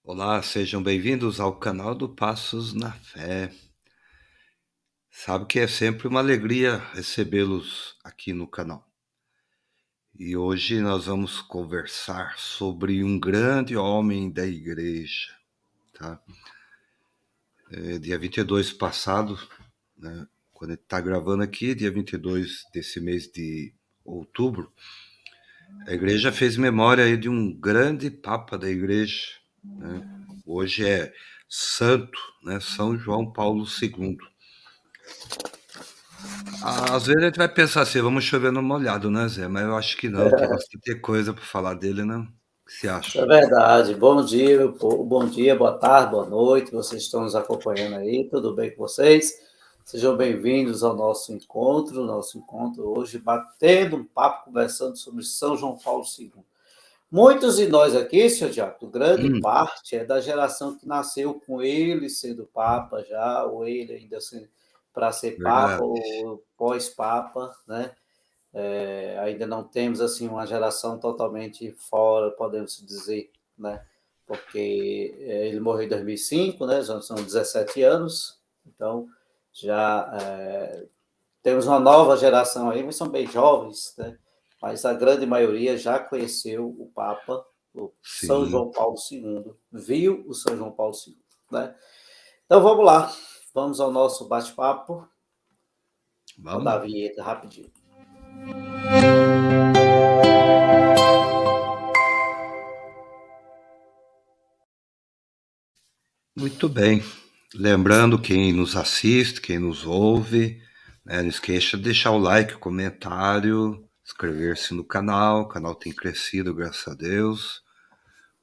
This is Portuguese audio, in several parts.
Olá, sejam bem-vindos ao canal do Passos na Fé. Sabe que é sempre uma alegria recebê-los aqui no canal. E hoje nós vamos conversar sobre um grande homem da igreja, tá? Dia 22 passado, né, quando ele está gravando aqui, dia 22 desse mês de outubro, a igreja fez memória aí de um grande papa da igreja, né? Hoje é santo, né? São João Paulo II. Às vezes a gente vai pensar assim, vamos chover no molhado, né, Zé? Mas eu acho que não, tem bastante coisa para falar dele, né? O que você Isso é acha? verdade. Bom dia, bom dia, boa tarde, boa noite. Vocês estão nos acompanhando aí, tudo bem com vocês? Sejam bem-vindos ao nosso encontro hoje, batendo um papo, conversando sobre São João Paulo II. Muitos de nós aqui, senhor Diaco, grande Hum, parte é da geração que nasceu com ele sendo Papa já, ou ele ainda para ser Papa, verdade. ou pós-Papa, né? Ainda não temos assim uma geração totalmente fora, podemos dizer, né? Porque ele morreu em 2005, né? Já são 17 anos, então já temos uma nova geração aí, mas são bem jovens, né? Mas a grande maioria já conheceu o Papa, o São Sim, João Paulo II, viu o São João Paulo II, né? Então vamos lá, vamos ao nosso bate-papo. Rodar vamos. a vinheta rapidinho. Muito bem. Lembrando quem nos assiste, quem nos ouve, né, não esqueça de deixar o like, o comentário, inscrever-se no canal. O canal tem crescido, graças a Deus.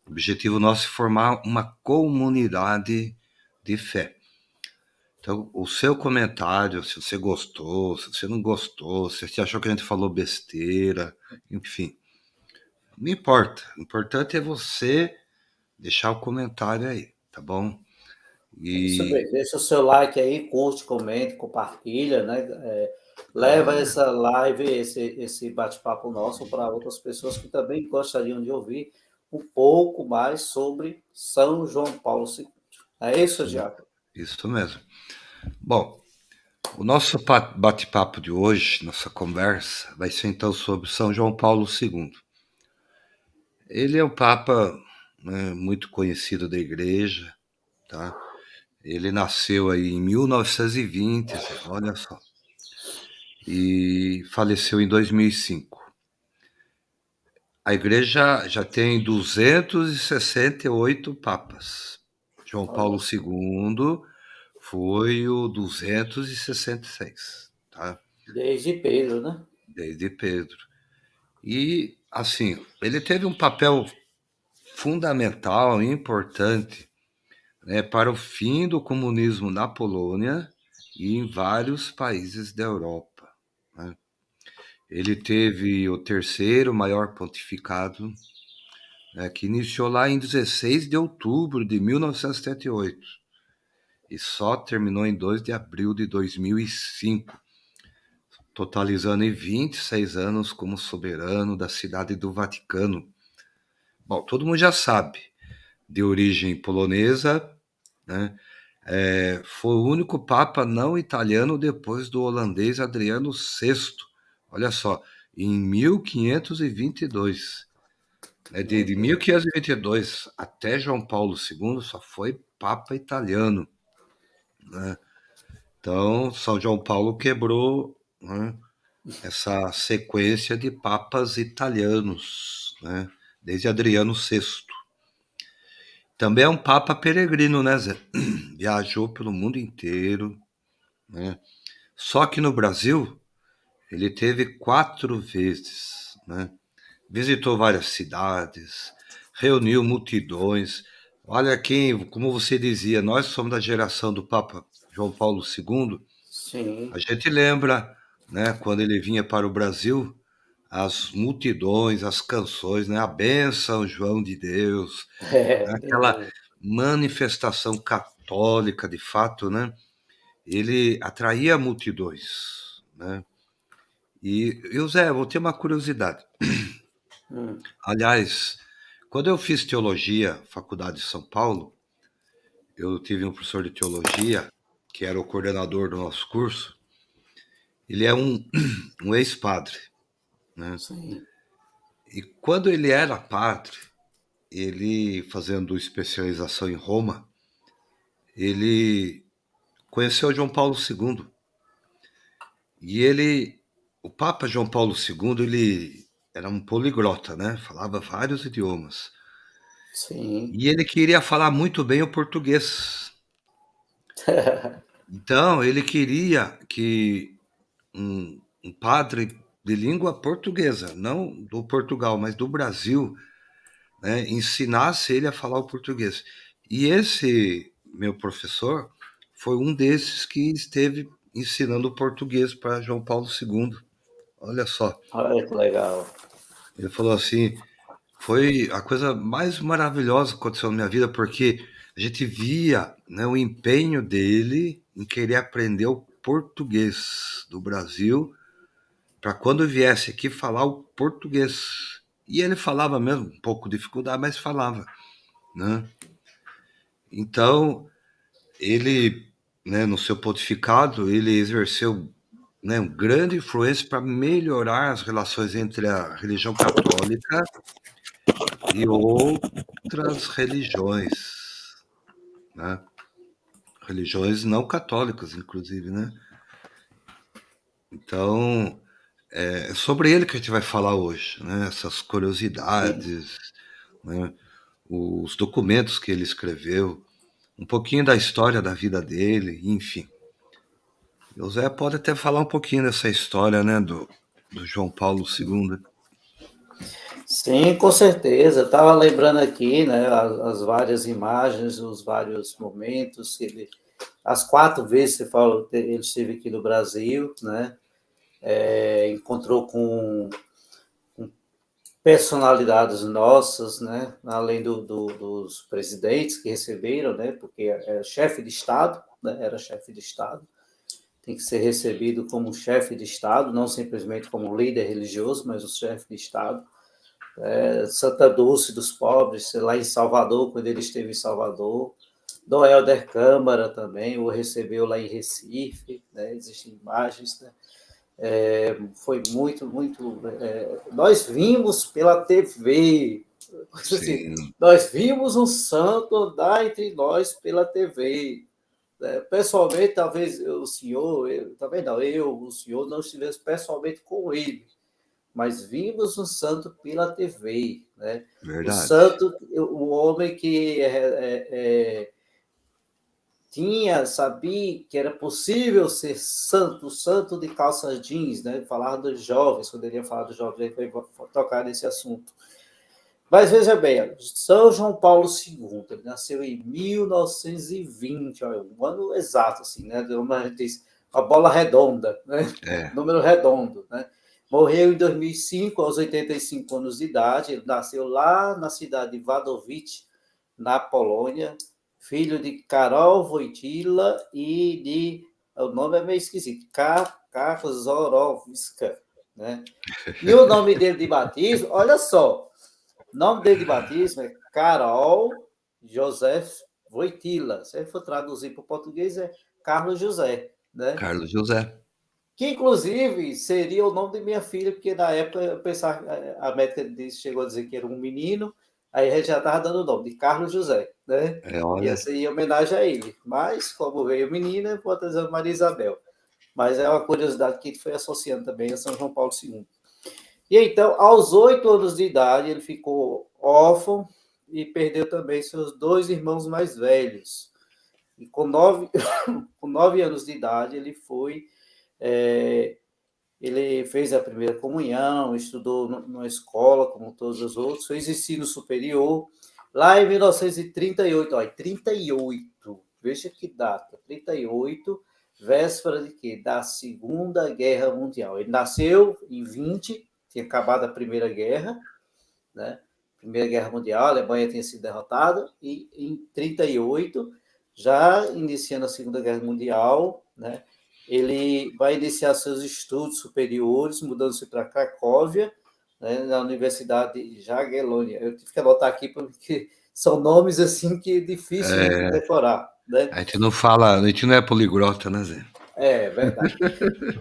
O objetivo nosso é formar uma comunidade de fé. Então, o seu comentário, se você gostou, se você não gostou, se você achou que a gente falou besteira, enfim, não importa. O importante é você deixar o comentário aí, tá bom? É isso E mesmo. Deixa o seu like aí, curte, comente, compartilha, né? Leva é, essa live, esse bate-papo nosso para outras pessoas que também gostariam de ouvir um pouco mais sobre São João Paulo II. É isso, isso, Diaco? isso mesmo. Bom, o nosso bate-papo de hoje, nossa conversa, vai ser então sobre São João Paulo II. Ele é o Papa, né, muito conhecido da Igreja, tá? Ele nasceu aí em 1920, olha só, e faleceu em 2005. A igreja já tem 268 papas. João Olha Paulo só. II foi o 266, tá? Desde Pedro, né? Desde Pedro. E, assim, ele teve um papel fundamental e importante, né, para o fim do comunismo na Polônia e em vários países da Europa, né? Ele teve o terceiro maior pontificado, né, que iniciou lá em 16 de outubro de 1978 e só terminou em 2 de abril de 2005, totalizando em 26 anos como soberano da cidade do Vaticano. Bom, todo mundo já sabe, de origem polonesa, né? Foi o único papa não italiano depois do holandês Adriano VI. Olha só, em 1522. De Meu Deus. 1522 até João Paulo II só foi Papa italiano, né? Então, São João Paulo quebrou, né, essa sequência de papas italianos, né, desde Adriano VI. Também é um papa peregrino, né, Zé? Viajou pelo mundo inteiro, né? Só que no Brasil ele teve 4 vezes, né? Visitou várias cidades, reuniu multidões. Olha quem, como você dizia, nós somos da geração do Papa João Paulo II. Sim. A gente lembra, né, quando ele vinha para o Brasil, as multidões, as canções, né, a bênção João de Deus, né, aquela Verdade. manifestação católica, de fato, né? Ele atraía multidões, né? E eu, Zé, vou ter uma curiosidade. Hum. Aliás, Quando eu fiz teologia, faculdade de São Paulo, eu tive um professor de teologia, que era o coordenador do nosso curso. Ele é um ex-padre, né? Sim, E quando ele era padre, ele fazendo especialização em Roma, ele conheceu João Paulo II. E o Papa João Paulo II, ele era um poliglota, né? Falava vários idiomas. sim. E ele queria falar muito bem o português. Então, ele queria que um padre de língua portuguesa, não do Portugal, mas do Brasil, né, ensinasse ele a falar o português. E esse meu professor foi um desses que esteve ensinando o português para João Paulo II. Olha só, Olha que legal. ele falou assim: foi a coisa mais maravilhosa que aconteceu na minha vida, porque a gente via, né, o empenho dele em querer aprender o português do Brasil para quando viesse aqui falar o português. E ele falava mesmo, um pouco de dificuldade, mas falava, né? Então, ele, né, no seu pontificado, ele exerceu, né, uma grande influência para melhorar as relações entre a religião católica e outras religiões, né? Religiões não católicas, inclusive, né? Então, é sobre ele que a gente vai falar hoje, né? Essas Sim. curiosidades, né? Os documentos que ele escreveu, um pouquinho da história da vida dele, enfim. O Zé pode até falar um pouquinho dessa história, né, do João Paulo II. Sim, com certeza. Estava lembrando aqui, né, as várias imagens, os vários momentos que ele, as 4 vezes que você falou, ele esteve aqui no Brasil, né? Encontrou com personalidades nossas, né? Além dos presidentes que receberam, né? Porque é chefe de Estado, né? Era chefe de Estado, tem que ser recebido como chefe de Estado, não simplesmente como líder religioso, mas o chefe de Estado. Santa Dulce dos Pobres, lá em Salvador, quando ele esteve em Salvador. Dom Helder Câmara também o recebeu lá em Recife, né? Existem imagens, né? Foi muito, muito. Nós vimos pela TV, assim, Sim, nós vimos um santo andar entre nós pela TV. Pessoalmente, talvez o senhor, talvez não, o senhor não estivesse pessoalmente com ele, mas vimos um santo pela TV, né? O verdade. santo, o homem que sabia que era possível ser santo, o santo de calças jeans, né? Falar dos jovens, quando ele ia falar dos jovens, ele foi tocar nesse assunto. Mas veja bem, São João Paulo II, ele nasceu em 1920, olha, um ano exato, assim, né? Como a gente diz, a bola redonda, né? É, Número redondo, né? Morreu em 2005, aos 85 anos de idade. Ele nasceu lá na cidade de Wadowice, na Polônia, filho de Karol Wojtyla e de. O nome é meio esquisito, Kaczorowska, né? E o nome dele de batismo, olha só, o nome dele de batismo é Carol Joseph Wojtyla. Se ele for traduzir para o português, é Carlos José, né? Carlos José. Que inclusive seria o nome de minha filha, porque na época eu pensava, a médica chegou a dizer que era um menino, aí a gente já estava dando o nome de Carlos José, né? É, Ia olha, ser em homenagem a ele. Mas, como veio menina, vou dizer Maria Isabel. Mas é uma curiosidade que foi associando também a São João Paulo II. E então, aos 8 anos de idade, ele ficou órfão e perdeu também seus 2 irmãos mais velhos. E com 9, com 9 anos de idade, ele foi. é, Ele fez a primeira comunhão, estudou numa escola, como todos os outros, fez ensino superior. Lá em 1938, olha, 38, veja que data, 38, véspera de quê? Da Segunda Guerra Mundial. Ele nasceu em 20, tinha acabado a Primeira Guerra, né? Primeira Guerra Mundial, a Alemanha tinha sido derrotada, e em 38, já iniciando a Segunda Guerra Mundial, né? Ele vai iniciar seus estudos superiores, mudando-se para Cracóvia, né, na Universidade Jagiellônia. Eu tive que anotar aqui porque são nomes assim que é difícil a gente É, decorar, né? a gente não fala, a gente não é poliglota, né, Zé? É verdade.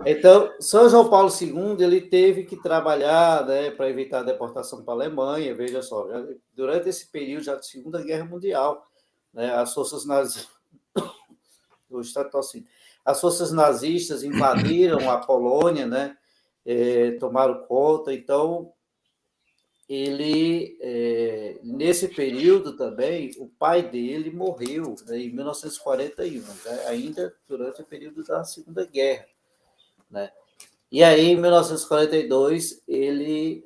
Então, São João Paulo II ele teve que trabalhar, né, para evitar a deportação para a Alemanha. Veja só, durante esse período já de Segunda Guerra Mundial, né, as forças nazistas, as forças nazistas invadiram a Polônia, né, tomaram conta. Então, ele, nesse período também, o pai dele morreu, né, em 1941, né, ainda durante o período da Segunda Guerra, né? E aí, em 1942, ele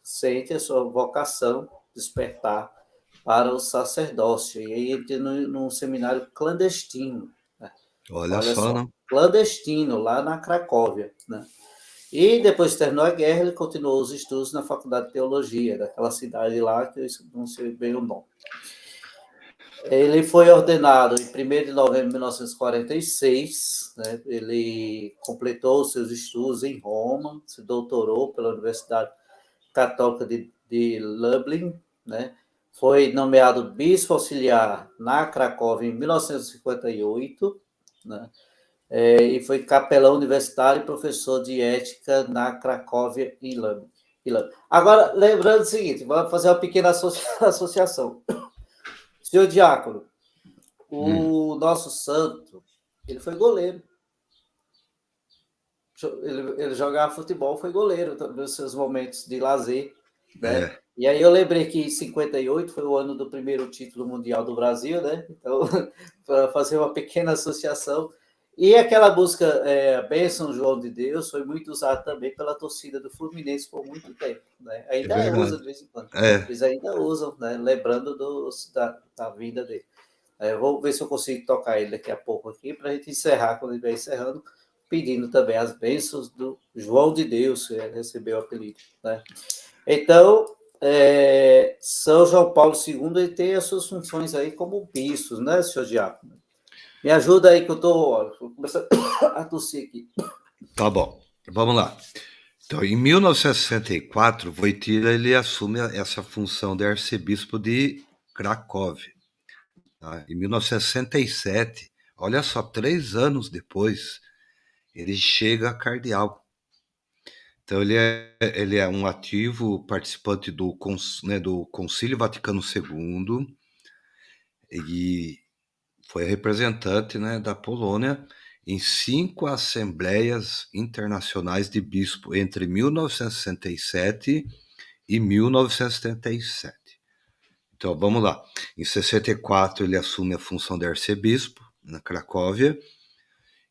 sente a sua vocação, despertar para o sacerdócio. E aí entra num seminário clandestino, né? Olha Olha só, só, não? clandestino, lá na Cracóvia, né? E depois que terminou a guerra, ele continuou os estudos na Faculdade de Teologia, daquela cidade lá, que eu não sei bem o nome. Ele foi ordenado em 1º de novembro de 1946, né? Ele completou os seus estudos em Roma, se doutorou pela Universidade Católica de Lublin, né? Foi nomeado bispo auxiliar na Cracóvia em 1958, né? E foi capelão universitário e professor de ética na Cracóvia e Lublin. Agora, lembrando o seguinte, vamos fazer uma pequena associação. Senhor Diácono, Hum, o nosso santo, ele foi goleiro. Ele jogava futebol, foi goleiro nos seus momentos de lazer, né? é, E aí eu lembrei que em 58 foi o ano do primeiro título mundial do Brasil, né? Então, para fazer uma pequena associação. E aquela música Bênção João de Deus foi muito usada também pela torcida do Fluminense por muito tempo, né? é Ainda usa verdade. de vez em quando. É, Eles ainda usam, né? Lembrando da vida dele. Eu vou ver se eu consigo tocar ele daqui a pouco aqui, para a gente encerrar, quando ele estiver encerrando, pedindo também as bênçãos do João de Deus, que recebeu o apelido, né? Então, São João Paulo II ele tem as suas funções aí como bispo, né, senhor Diácono? Me ajuda aí que eu estou começando a tossir aqui. tá bom. Vamos lá. Então, em 1964, Wojtyla ele assume essa função de arcebispo de Cracóvia. Tá? Em 1967, olha só, 3 anos depois, ele chega a cardeal. Então, ele é um ativo participante do Concílio Vaticano II e foi representante, né, da Polônia em 5 assembleias internacionais de bispo entre 1967 e 1977. Então, vamos lá. Em 64, ele assume a função de arcebispo na Cracóvia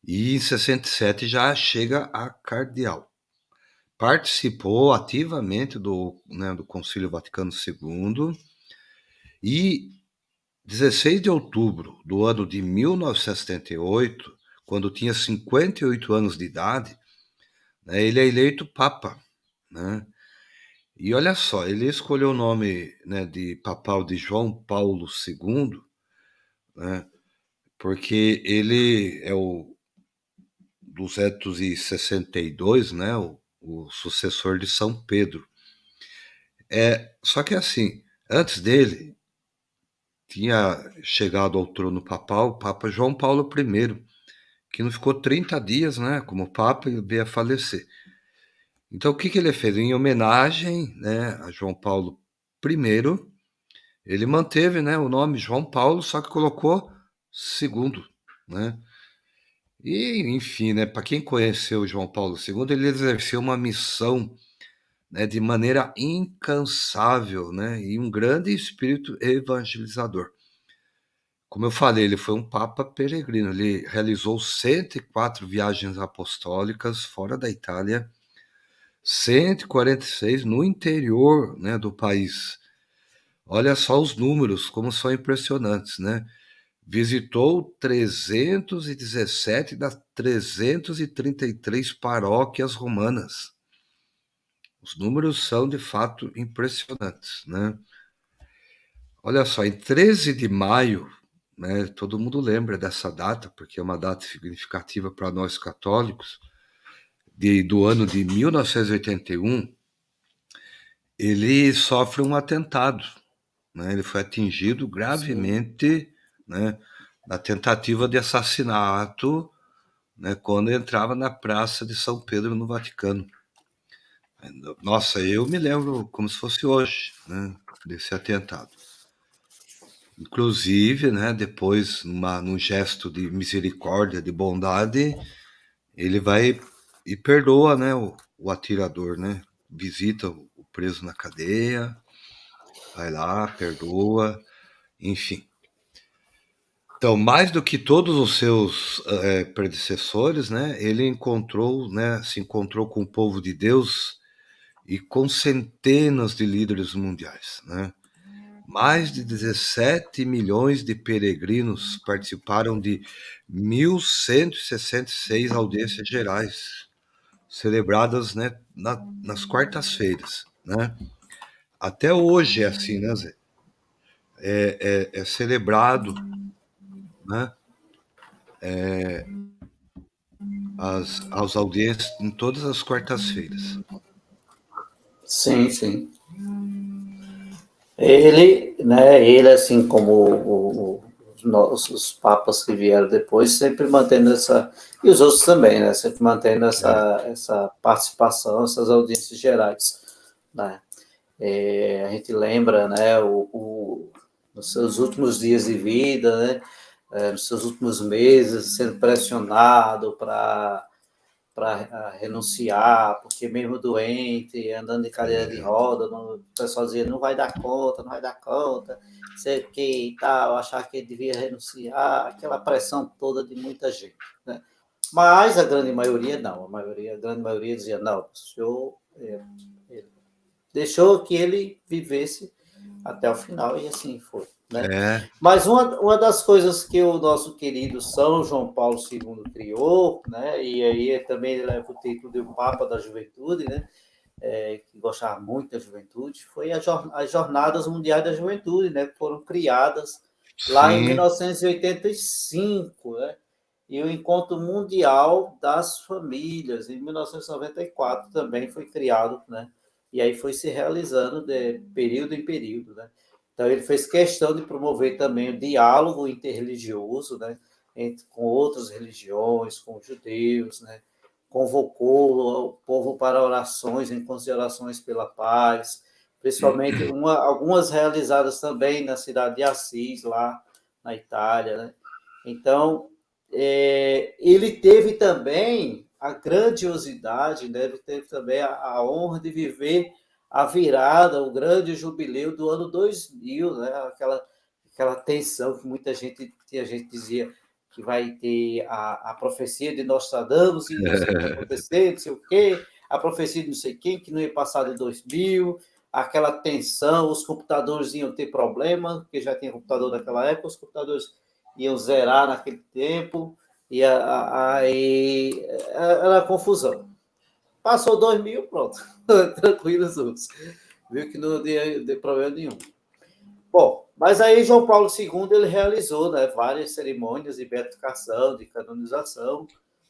e em 67 já chega a cardeal. Participou ativamente do Concílio Vaticano II e 16 de outubro do ano de 1978, quando tinha 58 anos de idade, né, ele é eleito Papa, né? E olha só, ele escolheu o nome, né, de papal de João Paulo II, né, porque ele é o 262, né, o sucessor de São Pedro. Só que assim, antes dele tinha chegado ao trono papal o Papa João Paulo I, que não ficou 30 dias, né, como Papa e veio a falecer. Então, o que ele fez? Em homenagem, né, a João Paulo I, ele manteve, né, o nome João Paulo, só que colocou segundo, né? E, enfim, né, para quem conheceu João Paulo II, ele exerceu uma missão, né, de maneira incansável, né, e um grande espírito evangelizador. Como eu falei, ele foi um papa peregrino, ele realizou 104 viagens apostólicas fora da Itália, 146 no interior, né, do país. Olha só os números, como são impressionantes, né? Visitou 317 das 333 paróquias romanas. Os números são de fato impressionantes, né? Olha só, em 13 de maio, né, todo mundo lembra dessa data, porque é uma data significativa para nós católicos, do ano de 1981, ele sofre um atentado, né? Ele foi atingido sim, gravemente, né, na tentativa de assassinato, né, quando entrava na Praça de São Pedro, no Vaticano. Nossa, eu me lembro como se fosse hoje, né, desse atentado. Inclusive, né, depois, num gesto de misericórdia, de bondade, ele vai e perdoa, né, o atirador, né? Visita o preso na cadeia, vai lá, perdoa, enfim. Então, mais do que todos os seus predecessores, né, ele encontrou, né, se encontrou com o povo de Deus e com centenas de líderes mundiais, né? Mais de 17 milhões de peregrinos participaram de 1.166 audiências gerais, celebradas, né, nas quartas-feiras, né? Até hoje é assim, né, Zé? É celebrado, né, as audiências em todas as quartas-feiras. sim, sim. Ele assim como os papas que vieram depois, sempre mantendo essa, e os outros também, né? Sempre mantendo essa participação, essas audiências gerais, né? A gente lembra, né, nos seus últimos dias de vida, né, nos seus últimos meses, sendo pressionado para renunciar, porque mesmo doente, andando de cadeira de roda, o pessoal dizia, não vai dar conta, não vai dar conta, sei que e tal, achar que ele devia renunciar, aquela pressão toda de muita gente, né? Mas a grande maioria não, a grande maioria dizia, não, o senhor deixou que ele vivesse até o final, e assim foi, né? É, Mas uma das coisas que o nosso querido São João Paulo II criou, né, e aí também ele leva o título de o Papa da Juventude, né, que gostava muito da juventude, foi as Jornadas Mundiais da Juventude, né, que foram criadas lá em sim, 1985, né, e o Encontro Mundial das Famílias, em 1994, também foi criado, né, e aí foi se realizando de período em período, né. Então ele fez questão de promover também o diálogo interreligioso, né, com outras religiões, com os judeus, né, convocou o povo para orações em considerações pela paz, principalmente algumas realizadas também na cidade de Assis, lá na Itália, né? Então, ele teve também a grandiosidade, né? Ele teve também a honra de viver a virada, o grande jubileu do ano 2000, né? Aquela tensão que tinha gente dizia que vai ter a profecia de Nostradamus e não sei o que acontecer, não sei o quê, a profecia de não sei quem, que não ia passar de 2000, aquela tensão, os computadores iam ter problema, porque já tinha computador naquela época, os computadores iam zerar naquele tempo, e aí era confusão. Passou 2000, pronto, tranquilos todos. Viu que não deu problema nenhum. Bom, mas aí João Paulo II ele realizou, né, várias cerimônias de beatificação, de canonização,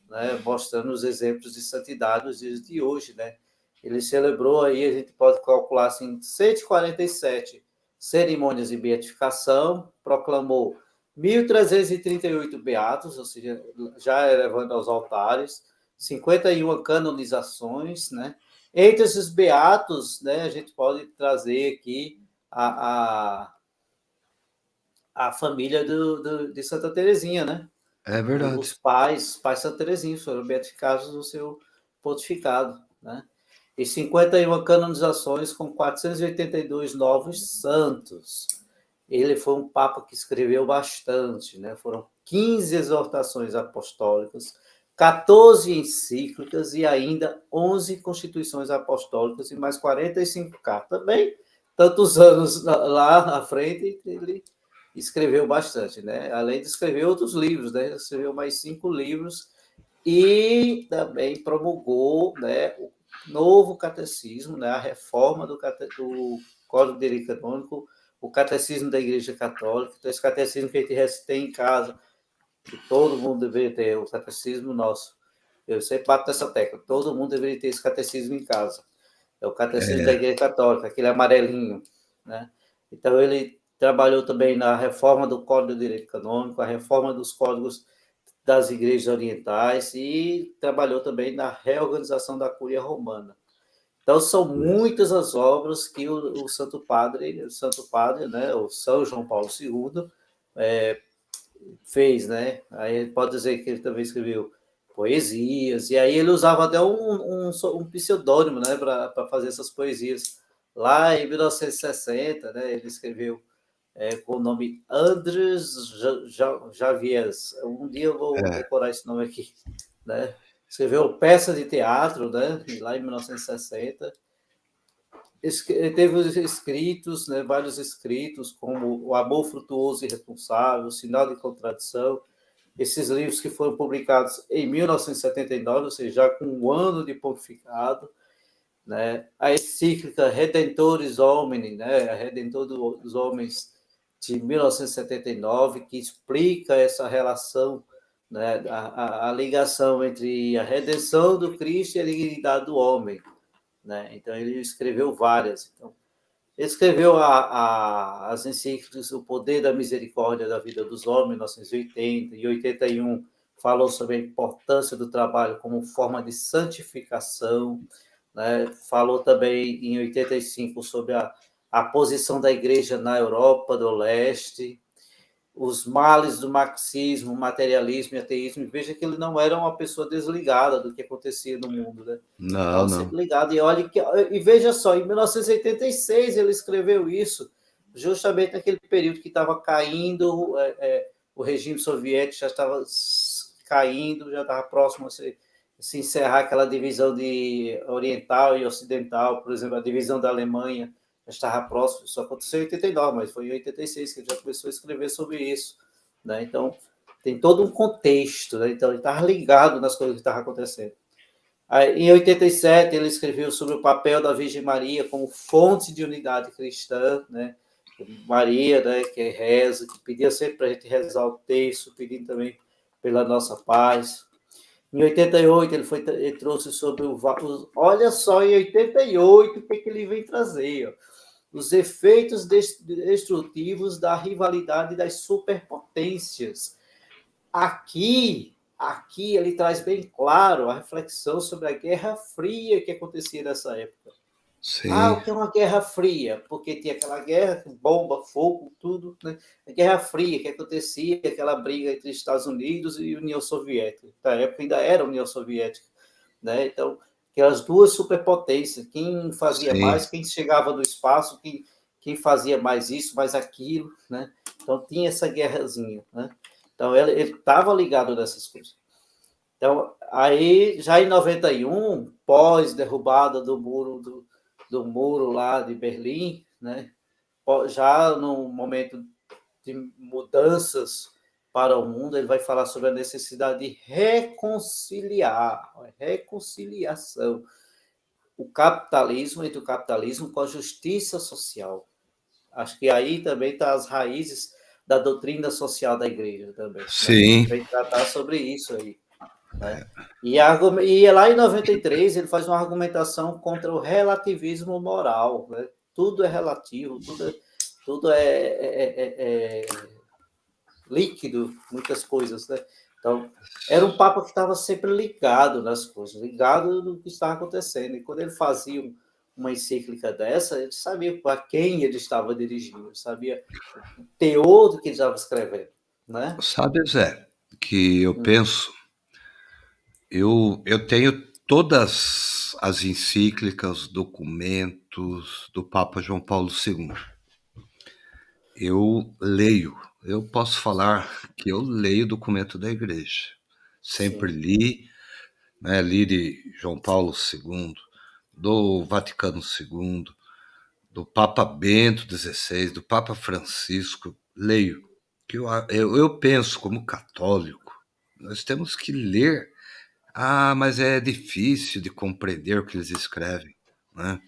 né, mostrando os exemplos de santidade nos dias de hoje, né? Ele celebrou aí, a gente pode calcular assim, 147 cerimônias de beatificação, proclamou 1.338 beatos, ou seja, já elevando aos altares, 51 canonizações, né? Entre esses beatos, né, a gente pode trazer aqui a, a, a família de Santa Terezinha, né? é verdade. Os pais Santa Terezinha foram beatificados no seu pontificado, né? E 51 canonizações com 482 novos santos. Ele foi um papa que escreveu bastante, né? Foram 15 exortações apostólicas, 14 encíclicas e ainda 11 constituições apostólicas e mais 45 cartas. Também, tantos anos lá na frente, ele escreveu bastante, né? Além de escrever outros livros, né? Ele escreveu mais 5 livros e também promulgou, né, o novo catecismo, né, a reforma do Código de Direito Canônico, o catecismo da Igreja Católica. Então, esse catecismo que a gente tem em casa, que todo mundo deveria ter, o catecismo nosso. Eu sempre bato nessa tecla, todo mundo deveria ter esse catecismo em casa. É o Catecismo da Igreja Católica, aquele amarelinho, né? Então, ele trabalhou também na reforma do Código de Direito Canônico, a reforma dos códigos das igrejas orientais e trabalhou também na reorganização da Cúria Romana. Então, são muitas as obras que o Santo Padre, né, o São João Paulo II, fez, né? Aí pode dizer que ele também escreveu poesias, e aí ele usava até um pseudônimo, né, para fazer essas poesias. Lá em 1960, né, ele escreveu com o nome Andres Javiers. Um dia eu vou decorar esse nome aqui, né? Escreveu peça de teatro, né, lá em 1960. Ele teve os escritos, né, vários escritos, como O Amor Frutuoso e Responsável, Sinal de Contradição, esses livros que foram publicados em 1979, ou seja, já com um ano de pontificado, né? A encíclica Redentores Homini, né? A Redentor dos Homens, de 1979, que explica essa relação, né? A ligação entre a redenção do Cristo e a dignidade do homem, né? Então, ele escreveu várias. Então, ele escreveu as encíclicas O Poder da Misericórdia da Vida dos Homens, em 1980, e 81 falou sobre a importância do trabalho como forma de santificação, né? Falou também em 85 sobre a posição da igreja na Europa do Leste, os males do marxismo, materialismo e ateísmo. Veja que ele não era uma pessoa desligada do que acontecia no mundo, né? Não, Estava não. sempre ligado. E veja só, em 1986 ele escreveu isso, justamente naquele período que estava caindo, o regime soviético já estava caindo, já estava próximo a se encerrar aquela divisão de oriental e ocidental, por exemplo, a divisão da Alemanha já estava próximo, isso aconteceu em 89, mas foi em 86 que ele já começou a escrever sobre isso, né? Então, tem todo um contexto, né? Então, ele estava ligado nas coisas que estavam acontecendo. Aí, em 87, ele escreveu sobre o papel da Virgem Maria como fonte de unidade cristã, né? Maria, né, que reza, que pedia sempre para a gente rezar o texto, pedindo também pela nossa paz. Em 88, ele trouxe sobre olha só, em 88, o que ele vem trazer? Ó, os efeitos destrutivos da rivalidade das superpotências. Aqui ele traz bem claro a reflexão sobre a Guerra Fria que acontecia nessa época. Sim, O que é uma Guerra Fria? Porque tinha aquela guerra com bomba, fogo, tudo, né? A Guerra Fria que acontecia, aquela briga entre Estados Unidos e União Soviética. Na época ainda era União Soviética, né? Então, aquelas duas superpotências, quem fazia sim, mais, quem chegava no espaço, quem fazia mais isso, mais aquilo, né? Então, tinha essa guerrazinha, né? Então, ele estava ligado nessas coisas. Então, aí, já em 91, pós derrubada do muro lá de Berlim, né? Já no momento de mudanças para o mundo, ele vai falar sobre a necessidade de reconciliação, entre o capitalismo com a justiça social. Acho que aí também está as raízes da doutrina social da igreja também, né? Ele sim, vem tratar sobre isso aí, né? E lá em 93 ele faz uma argumentação contra o relativismo moral, né? Tudo é relativo, tudo é líquido, muitas coisas, né? Então, era um papa que estava sempre ligado nas coisas, ligado no que estava acontecendo. E quando ele fazia uma encíclica dessa, ele sabia para quem ele estava dirigindo, ele sabia o teor do que ele estava escrevendo, né? sabe, Zé, que eu penso, eu tenho todas as encíclicas, documentos do Papa João Paulo II. Eu leio, eu posso falar que eu leio documento da igreja. Sempre Sim, li, né, li de João Paulo II, do Vaticano II, do Papa Bento XVI, do Papa Francisco, leio. Que eu penso como católico, nós temos que ler. Ah, mas é difícil de compreender o que eles escrevem, né?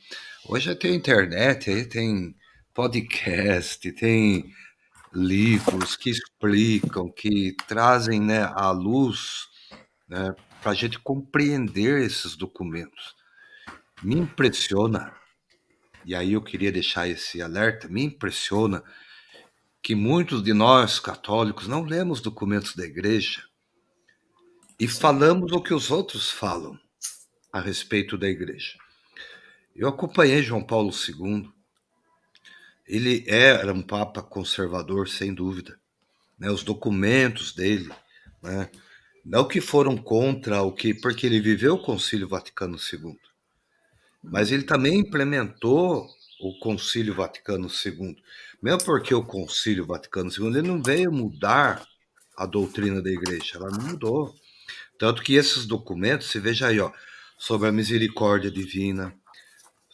Hoje tem internet, aí tem podcast, tem livros que explicam, que trazem, né, à luz, né, para a gente compreender esses documentos. me impressiona, e aí eu queria deixar esse alerta, me impressiona que muitos de nós católicos não lemos documentos da igreja e Sim, falamos o que os outros falam a respeito da igreja. Eu acompanhei João Paulo II, ele era um papa conservador, sem dúvida, né? Os documentos dele, né? Não que foram contra o que, porque ele viveu o Concílio Vaticano II, mas ele também implementou o Concílio Vaticano II. Mesmo porque o Concílio Vaticano II ele não veio mudar a doutrina da igreja, ela não mudou. Tanto que esses documentos, você veja aí, ó, sobre a misericórdia divina,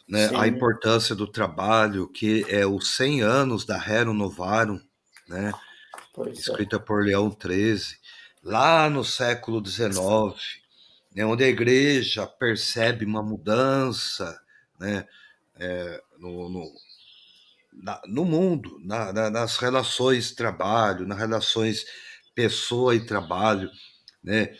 né, a sim, importância do trabalho, que é os 100 anos da Rerum Novarum, né, pois é. escrita por Leão XIII, lá no século XIX, né, onde a igreja percebe uma mudança, né, no, no, no mundo, nas relações de trabalho, nas relações pessoa e trabalho, né?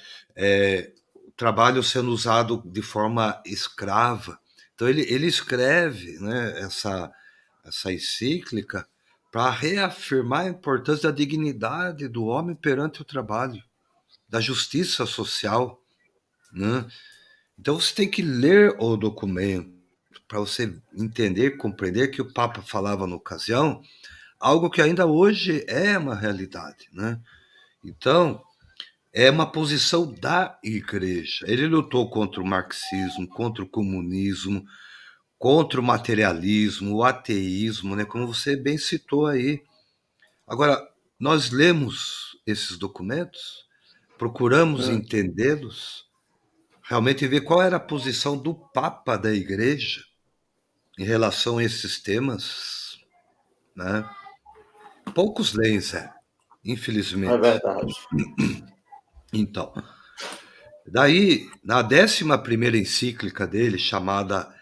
O trabalho sendo usado de forma escrava. Então ele escreve, né, essa encíclica para reafirmar a importância da dignidade do homem perante o trabalho, da justiça social, né? Então você tem que ler o documento para você entender, compreender que o Papa falava na ocasião algo que ainda hoje é uma realidade, né? Então, é uma posição da igreja. Ele lutou contra o marxismo, contra o comunismo, contra o materialismo, o ateísmo, né? Como você bem citou aí. Agora, nós lemos esses documentos, procuramos Hum, entendê-los, realmente ver qual era a posição do Papa da igreja em relação a esses temas, né? Poucos leem, Zé, é infelizmente. verdade. Então, daí, na 11ª encíclica dele, chamada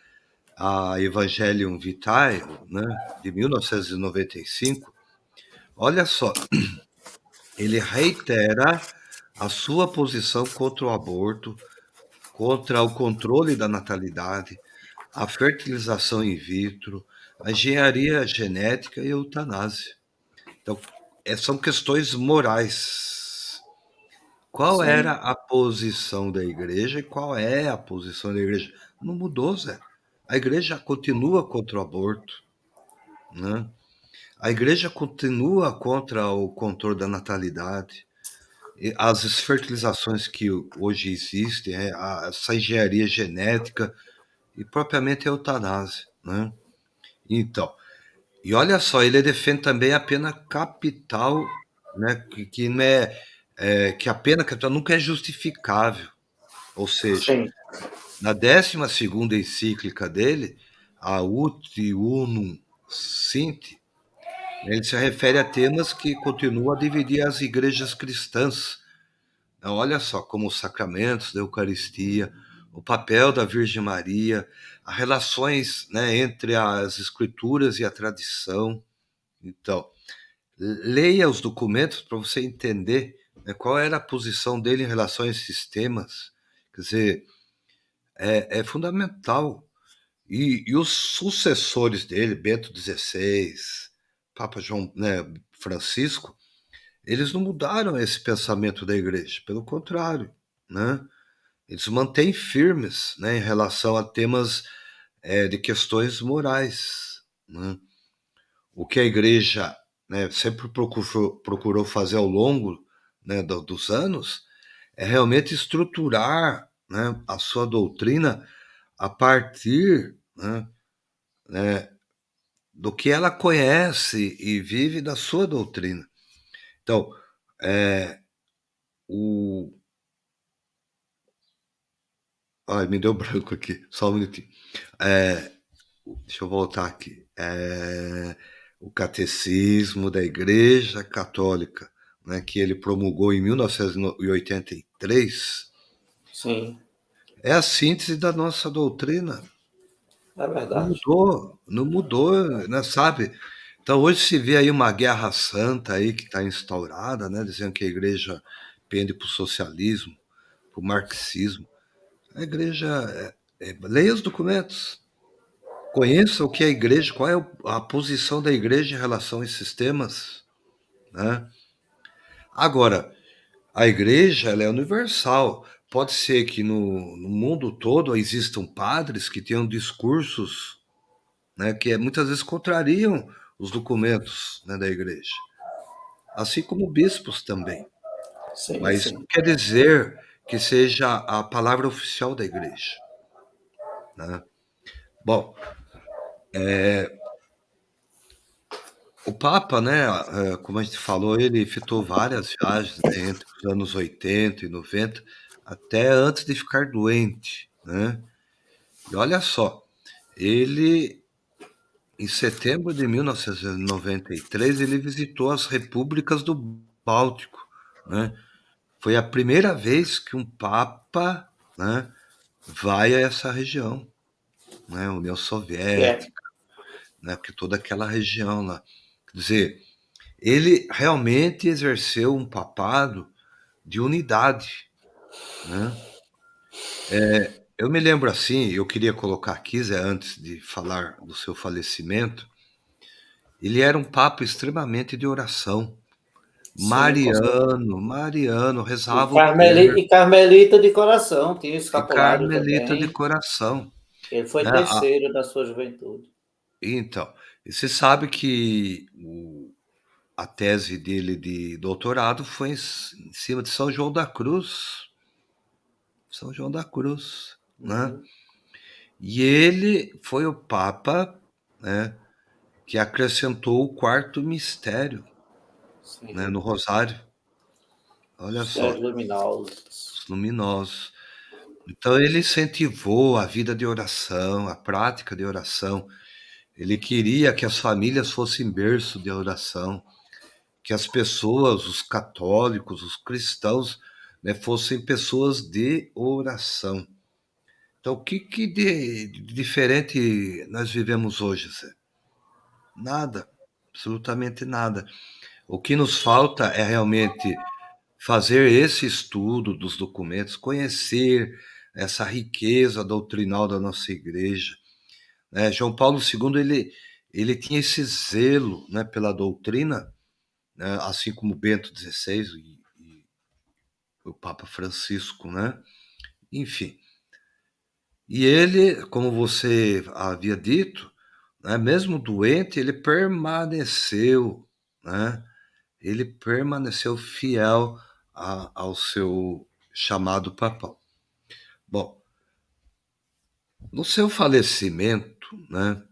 a Evangelium Vitae, né, de 1995, olha só, ele reitera a sua posição contra o aborto, contra o controle da natalidade, a fertilização in vitro, a engenharia genética e a eutanásia. Então, são questões morais. Qual era Sim, a posição da igreja e qual é a posição da igreja? Não mudou, Zé. A igreja continua contra o aborto, né? A igreja continua contra o controle da natalidade. E as fertilizações que hoje existem, essa engenharia genética e propriamente a eutanásia, né? Então, e olha só, ele defende também a pena capital, né? Que não que a pena capital nunca é justificável. Ou seja, sim, na 12ª encíclica dele, a Ut Unum Sint, ele se refere a temas que continuam a dividir as igrejas cristãs. Então, olha só, como os sacramentos da Eucaristia, o papel da Virgem Maria, as relações, né, entre as escrituras e a tradição. Então, leia os documentos para você entender, né, qual era a posição dele em relação a esses temas. Quer dizer, é fundamental. E os sucessores dele, Bento XVI, Papa João, né, Francisco, eles não mudaram esse pensamento da igreja, pelo contrário, né? Eles mantêm firmes, né, em relação a temas de questões morais, né? O que a igreja, né, sempre procurou fazer ao longo, né, dos anos é realmente estruturar, né, a sua doutrina a partir, né, do que ela conhece e vive da sua doutrina. Então, é, o. Ai, me deu branco aqui, só um minutinho. É, deixa eu voltar aqui. O Catecismo da Igreja Católica, né, que ele promulgou em 1983, sim, é a síntese da nossa doutrina. é Não verdade. mudou, não mudou, né, sabe? Então hoje se vê aí uma guerra santa aí que está instaurada, né, dizendo que a igreja pende para o socialismo, para o marxismo. A igreja Leia os documentos, conheça o que é a igreja, qual é a posição da igreja em relação a esses temas, né? Agora, a igreja ela é universal. Pode ser que no mundo todo existam padres que tenham discursos, né, que muitas vezes contrariam os documentos, né, da igreja, assim como bispos também. Sim, Mas não sim. quer dizer que seja a palavra oficial da igreja, né? Bom, o Papa, né, como a gente falou, ele efetuou várias viagens, né, entre os anos 80 e 90, até antes de ficar doente, né? E olha só, ele, em setembro de 1993, ele visitou as repúblicas do Báltico, né? Foi a primeira vez que um Papa, né, vai a essa região, né? União É, Soviética, né? Que toda aquela região lá. Quer dizer, ele realmente exerceu um papado de unidade, né? Eu me lembro assim, eu queria colocar aqui, Zé, antes de falar do seu falecimento, ele era um papa extremamente de oração. sim, com certeza. Mariano, E, rezava o terço, E carmelita de coração, tinha e escapulário carmelita de também. coração, Ele foi né? terceiro da sua juventude. Então, e você sabe que a tese dele de doutorado foi em cima de São João da Cruz, né? Uhum, E ele foi o Papa, né, que acrescentou o quarto mistério, né, sim. no Rosário. Olha Mistérios só, luminosos. os luminosos. Então ele incentivou a vida de oração, a prática de oração. Ele queria que as famílias fossem berço de oração, que as pessoas, os católicos, os cristãos, né, fossem pessoas de oração. Então, o que de diferente nós vivemos hoje, Zé? Nada, absolutamente nada. O que nos falta é realmente fazer esse estudo dos documentos, conhecer essa riqueza doutrinal da nossa igreja, né? João Paulo II ele tinha esse zelo, né, pela doutrina, né, assim como Bento XVI e o Papa Francisco, né? Enfim. E ele, como você havia dito, né, mesmo doente, ele permaneceu, né? Ele permaneceu fiel ao seu chamado papal. Bom, no seu falecimento, né,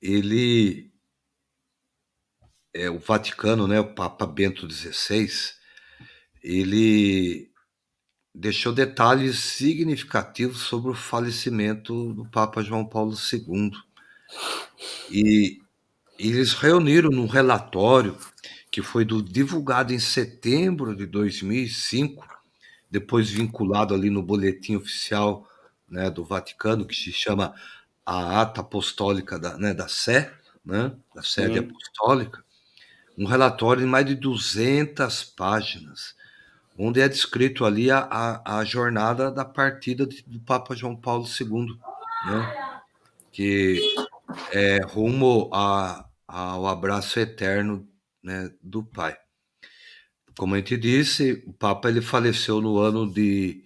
ele, o Vaticano, né, o Papa Bento XVI, ele deixou detalhes significativos sobre o falecimento do Papa João Paulo II. E eles reuniram num relatório que foi divulgado em setembro de 2005, depois vinculado ali no boletim oficial, né, do Vaticano, que se chama a Ata Apostólica da Sé, né, da Sede Sim. Apostólica, um relatório de mais de 200 páginas, onde é descrito ali a jornada da partida do Papa João Paulo II, né, que é rumo ao abraço eterno, né, do Pai. Como a gente disse, o Papa ele faleceu no ano de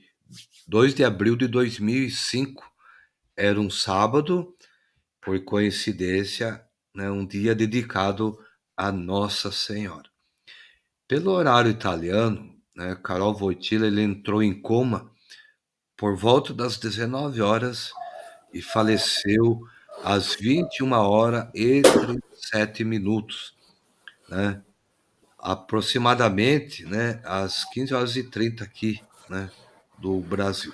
2 de abril de 2005. Era um sábado, por coincidência, né, um dia dedicado a Nossa Senhora. Pelo horário italiano, né, Carol Wojtyla ele entrou em coma por volta das 19 horas e faleceu às 21h e 37 minutos, né? Aproximadamente, né, às 15h30 aqui, né, do Brasil.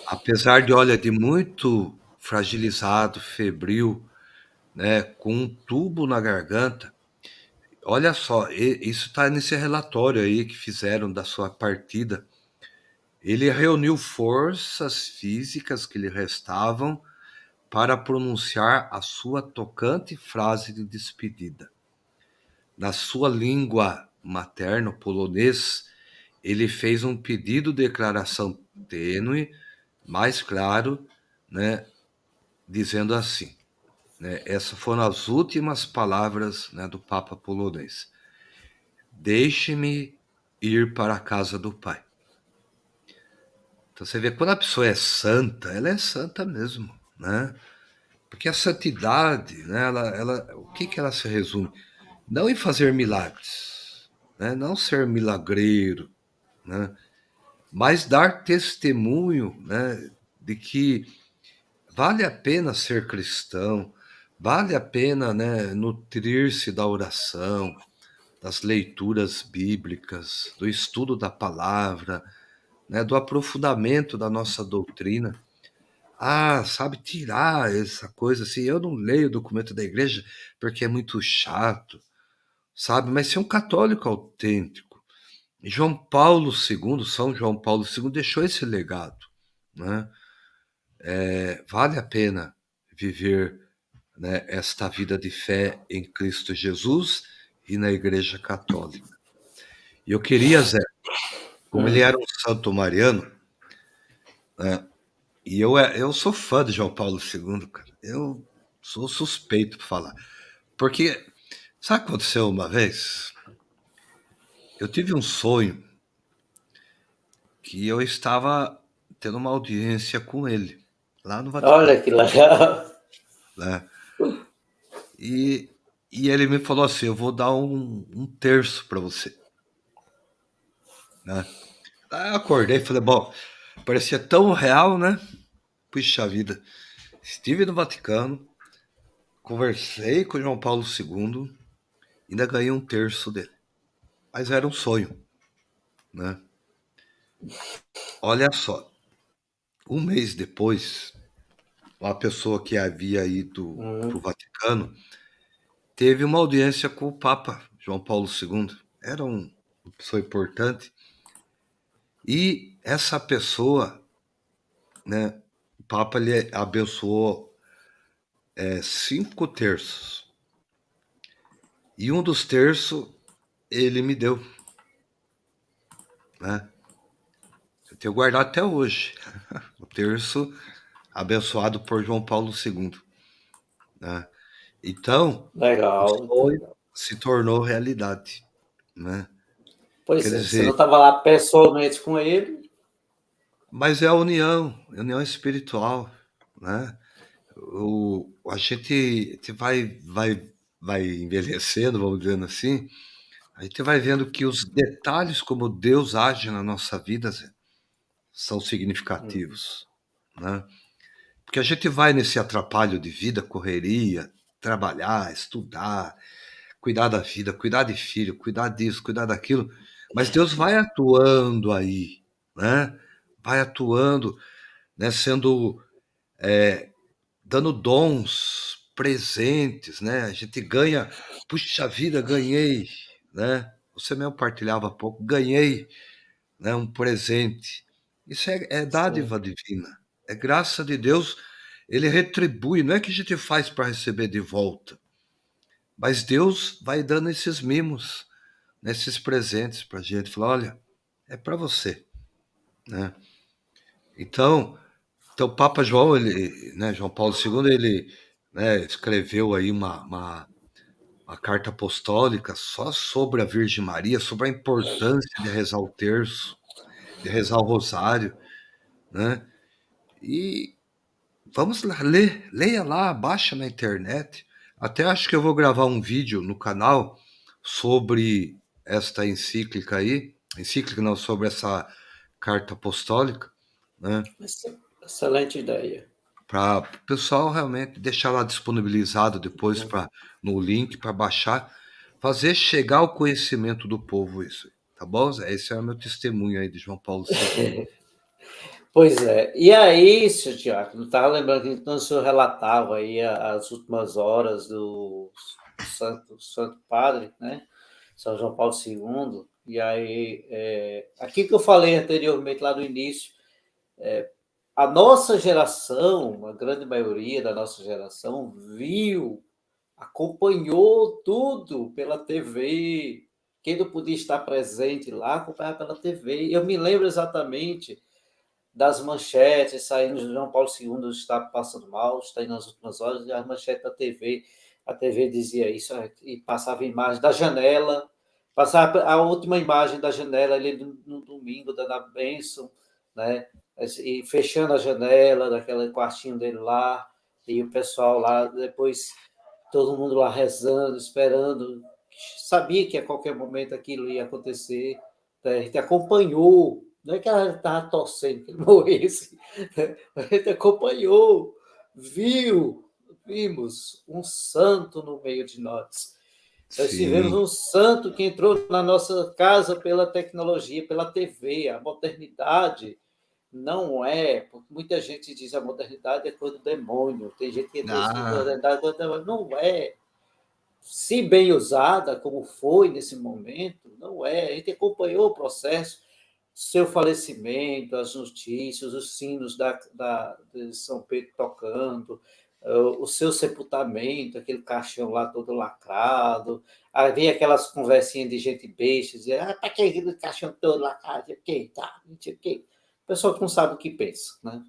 Apesar de, olha, de muito fragilizado, febril, né, com um tubo na garganta, olha só, isso está nesse relatório aí que fizeram da sua partida. Ele reuniu forças físicas que lhe restavam para pronunciar a sua tocante frase de despedida. Na sua língua materna, polonês, ele fez um pedido de declaração tênue, mais claro, né, dizendo assim, né, essas foram as últimas palavras, né, do Papa polonês: deixe-me ir para a casa do Pai. Então você vê, quando a pessoa é santa, ela é santa mesmo, né? Porque a santidade, né, o que ela se resume? Não em fazer milagres, né? Não ser milagreiro, né? Mas dar testemunho, né, de que vale a pena ser cristão, vale a pena, né, nutrir-se da oração, das leituras bíblicas, do estudo da palavra, né, do aprofundamento da nossa doutrina. Ah, sabe, tirar essa coisa assim, eu não leio o documento da igreja porque é muito chato, sabe? Mas ser um católico autêntico. João Paulo II, São João Paulo II deixou esse legado, né? Vale a pena viver, né, esta vida de fé em Cristo Jesus e na Igreja Católica. E eu queria, Zé, como ele era um santo mariano, né, e eu sou fã de João Paulo II, cara. Eu sou suspeito para falar. Porque, sabe o que aconteceu uma vez? Eu tive um sonho que eu estava tendo uma audiência com ele, lá no Vaticano, Olha que legal. né? E, e ele me falou assim: eu vou dar um terço para você, né? Aí eu acordei e falei: bom, parecia tão real, né? Puxa vida. Estive no Vaticano, conversei com João Paulo II, ainda ganhei um terço dele. Mas era um sonho, né? Olha só, um mês depois, uma pessoa que havia ido para o Vaticano teve uma audiência com o Papa João Paulo II. Era uma pessoa importante. E essa pessoa, né, o Papa lhe abençoou 5 terços. E um dos terços ele me deu, né? Eu tenho guardado até hoje. O terço abençoado por João Paulo II, né? Então, o Legal, muito sonho legal. se tornou realidade, né? Quer Pois é, você não dizer, estava lá pessoalmente com ele. mas é a união espiritual, né? A gente vai envelhecendo, vamos dizendo assim, a gente vai vendo que os detalhes como Deus age na nossa vida, Zé, são significativos, né? Porque a gente vai nesse atrapalho de vida, correria, trabalhar, estudar, cuidar da vida, cuidar de filho, cuidar disso, cuidar daquilo, mas Deus vai atuando aí, né? Vai atuando, né? Sendo, dando dons, presentes, né? A gente ganha, puxa vida, ganhei, né? Você mesmo partilhava há pouco, ganhei, né, um presente. Isso é Sim, dádiva divina, é graça de Deus, ele retribui, não é que a gente faz para receber de volta, mas Deus vai dando esses mimos, né, esses presentes para a gente, fala, olha, é para você, né? Então o Papa João, ele, né, João Paulo II, ele, né, escreveu aí uma carta apostólica só sobre a Virgem Maria, sobre a importância de rezar o terço, de rezar o rosário, né? E vamos lá, leia lá, baixa na internet. Até acho que eu vou gravar um vídeo no canal sobre esta encíclica aí, encíclica não, sobre essa carta apostólica, né? excelente ideia. Para o pessoal realmente deixar lá disponibilizado depois para no link para baixar, fazer chegar ao conhecimento do povo isso, tá bom, Zé? Esse é o meu testemunho aí de João Paulo II. Pois é. E aí, seu Tiago, eu estava lembrando que quando o senhor relatava aí as últimas horas do Santo Padre, né? São João Paulo II, e aí, aqui que eu falei anteriormente, lá no início, a nossa geração, a grande maioria da nossa geração, viu, acompanhou tudo pela TV, quem não podia estar presente lá, acompanhava pela TV. Eu me lembro exatamente das manchetes saindo de João Paulo II está passando mal, está indo nas últimas horas, e as manchetes da TV, a TV dizia isso, e passava a imagem da janela, passava a última imagem da janela ali no domingo, dando a bênção, né? E fechando a janela daquele quartinho dele lá, e o pessoal lá, depois todo mundo lá rezando, esperando, sabia que a qualquer momento aquilo ia acontecer, né? A gente acompanhou, não é que ela estava torcendo que ele morresse, a gente acompanhou, vimos um santo no meio de nós. Nós tivemos Sim. um santo que entrou na nossa casa pela tecnologia, pela TV, a modernidade não é, porque muita gente diz que a modernidade é coisa do demônio, tem gente que diz que a Ah, modernidade é coisa do demônio, não é. Se bem usada, como foi nesse momento, não é. A gente acompanhou o processo, seu falecimento, as notícias, os sinos de São Pedro tocando, o seu sepultamento, aquele caixão lá todo lacrado. Havia aquelas conversinhas de gente besta, dizia, para que aquele caixão todo lacrado? Que tá, mentira, que. Pessoal que não sabe o que pensa, né?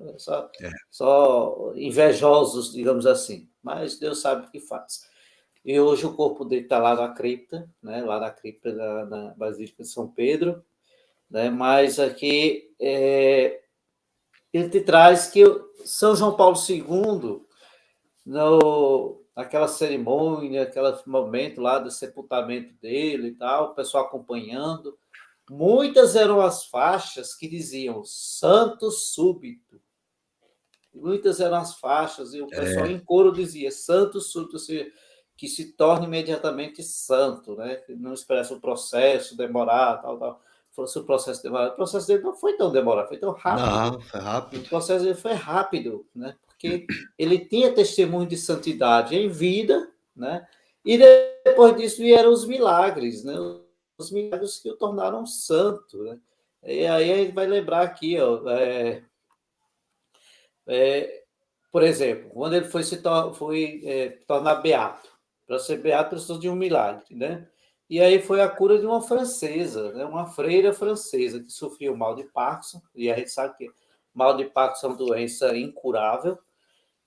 é. Só invejosos, digamos assim. Mas Deus sabe o que faz. E hoje o corpo dele está lá na cripta, né? Lá na cripta da Basílica de São Pedro, né? Mas aqui ele te traz que São João Paulo II, naquela cerimônia, aquele momento lá do sepultamento dele e tal, o pessoal acompanhando, muitas eram as faixas que diziam Santo Súbito. Muitas eram as faixas, e o pessoal em coro dizia Santo Súbito, que se torne imediatamente santo, né? Que não expressa o processo demorar, tal. Fosse o processo demorado. O processo dele não foi tão demorado, foi tão rápido. Não, foi O rápido. processo dele foi rápido, né? Porque ele tinha testemunho de santidade em vida, né? E depois disso vieram os milagres, né? Os milagres que o tornaram santo, né? E aí a gente vai lembrar aqui, ó, por exemplo, quando ele foi tornar beato, para ser beato precisou de um milagre, né? E aí foi a cura de uma francesa, né? Uma freira francesa que sofria o mal de Parkinson, e a gente sabe que mal de Parkinson é uma doença incurável.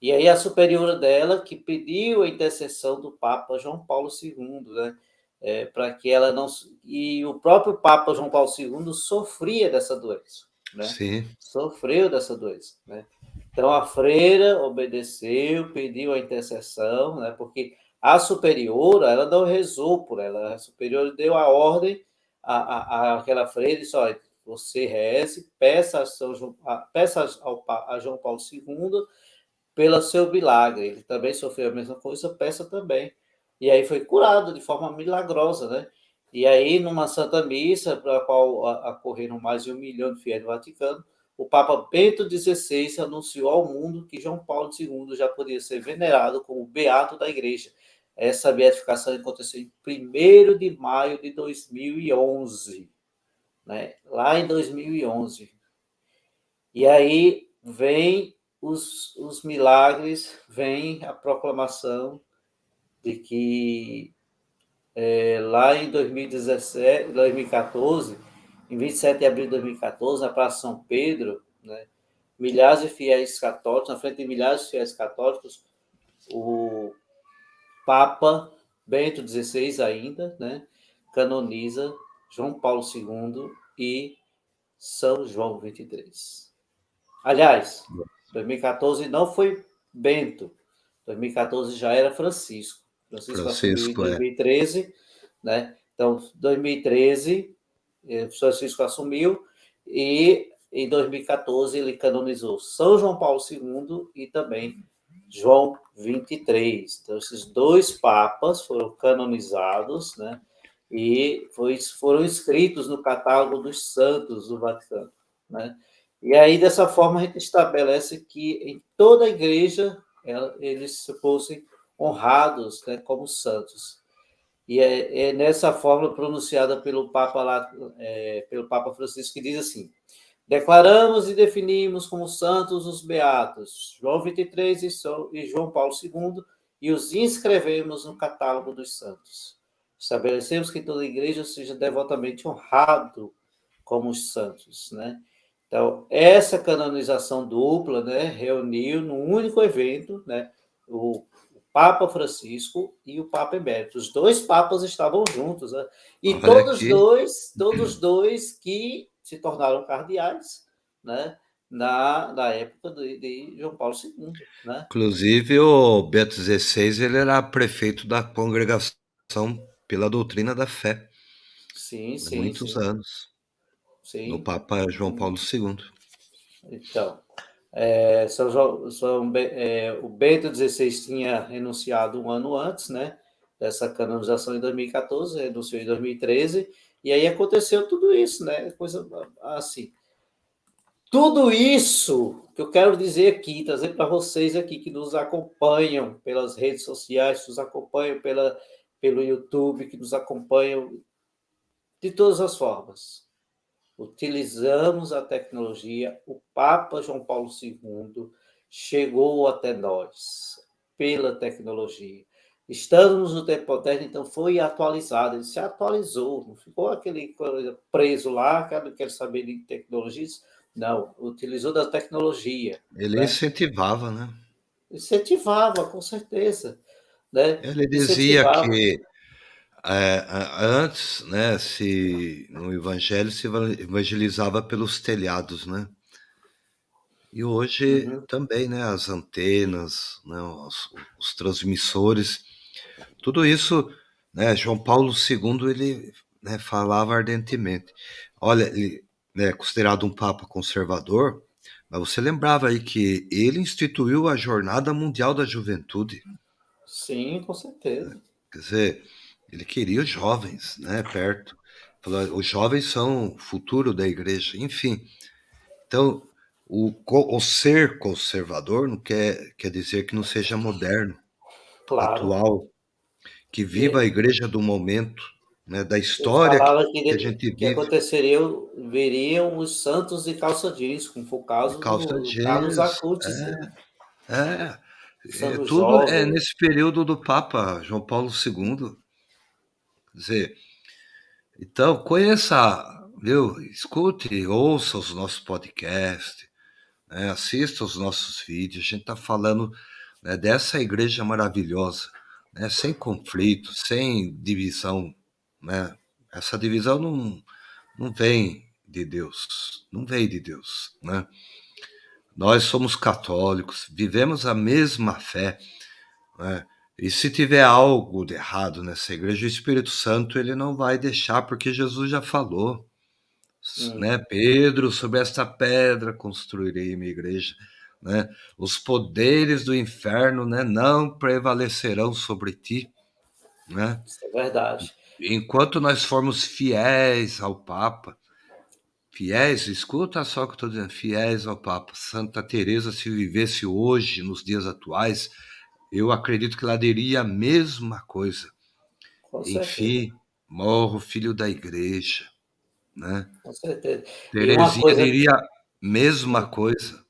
E aí a superiora dela que pediu a intercessão do Papa João Paulo II, né? Para que ela não. E o próprio Papa João Paulo II sofria dessa doença, né? Sim. Sofreu dessa doença, né? Então a freira obedeceu, pediu a intercessão, né? Porque a superiora, ela não rezou por ela, a superiora deu a ordem àquela freira e disse: olha, você reze, peça, peça a João Paulo II pelo seu milagre. Ele também sofreu a mesma coisa, peça também. E aí foi curado de forma milagrosa, né? E aí, numa Santa Missa, para a qual acorreram mais de 1 milhão de fiéis do Vaticano, o Papa Bento XVI anunciou ao mundo que João Paulo II já podia ser venerado como beato da Igreja. Essa beatificação aconteceu em 1º de maio de 2011, né? Lá em 2011. E aí vem os milagres, vem a proclamação de que lá em 2017, 2014, em 27 de abril de 2014, na Praça São Pedro, né, milhares de fiéis católicos, na frente de milhares de fiéis católicos, o Papa Bento XVI ainda, né, canoniza João Paulo II e São João 23. Aliás, 2014 não foi Bento, 2014 já era Francisco. Francisco assumiu em Francisco, 2013, né? Então, 2013, Francisco assumiu e em 2014 ele canonizou São João Paulo II e também João 23. Então, esses dois papas foram canonizados, né? E foram inscritos no catálogo dos santos do Vaticano, né? E aí, dessa forma, a gente estabelece que em toda a igreja eles fossem honrados, né, como santos. E é nessa forma pronunciada pelo Papa lá, pelo Papa Francisco, que diz assim: declaramos e definimos como santos os beatos João 23 e João Paulo II e os inscrevemos no catálogo dos santos. Estabelecemos que toda igreja seja devotamente honrado como os santos, né? Então, essa canonização dupla, né, reuniu num único evento, né, o Papa Francisco e o Papa Emérito. Os dois papas estavam juntos, né? E Olha aqui, todos dois que se tornaram cardeais, né, na época de João Paulo II, né? inclusive o Bento XVI, ele era prefeito da Congregação pela Doutrina da Fé Sim, por sim, muitos sim, anos, no sim. Papa João Paulo II. Então, o Bento XVI tinha renunciado um ano antes, né, dessa canonização em 2014, renunciou em 2013, e aí aconteceu tudo isso, né, coisa assim. Tudo isso que eu quero dizer aqui, trazer para vocês aqui que nos acompanham pelas redes sociais, que nos acompanham pelo YouTube, que nos acompanham de todas as formas. Utilizamos a tecnologia, o Papa João Paulo II chegou até nós pela tecnologia. Estamos no tempo moderno, então foi atualizado, ele se atualizou, não ficou aquele coisa preso lá, que não quer saber de tecnologias, não, utilizou da tecnologia, Ele né? incentivava, né? Incentivava, com certeza, né? Ele dizia Incentivava. que antes, né, se no Evangelho se evangelizava pelos telhados, né? E hoje Uhum, também, né, as antenas, né, os transmissores, tudo isso, né, João Paulo II, ele, né, falava ardentemente. Olha, ele é considerado um papa conservador, mas você lembrava aí que ele instituiu a Jornada Mundial da Juventude. sim, com certeza. Quer dizer, ele queria os jovens, né, perto. Falou, os jovens são o futuro da igreja. Enfim, então, o ser conservador não quer dizer que não seja moderno, Claro. atual, que viva a E igreja do momento, né, da ele história falava que a gente que vive. aconteceria, viriam os santos de calça jeans, como foi o De caso calça do Carlos jeans, Acutis, né? é, Santos tudo é jovens. nesse período do Papa João Paulo II. Quer dizer, então conheça, viu? Escute, ouça os nossos podcasts, né? Assista os nossos vídeos. A gente está falando, né, dessa igreja maravilhosa, né? Sem conflito, sem divisão, né? Essa divisão não vem de Deus, não vem de Deus, né? Nós somos católicos, vivemos a mesma fé, né? E se tiver algo de errado nessa igreja, o Espírito Santo ele não vai deixar, porque Jesus já falou, Hum, né? Pedro, sobre esta pedra construirei minha igreja, né? Os poderes do inferno, né, não prevalecerão sobre ti, né? isso é verdade. Enquanto nós formos fiéis ao Papa, fiéis, escuta só o que eu estou dizendo, fiéis ao Papa. Santa Teresa, se vivesse hoje, nos dias atuais, eu acredito que ela diria a mesma coisa. Com certeza, Enfim, morro filho da igreja, né? com certeza. E uma Terezinha coisa, diria a mesma sim, coisa,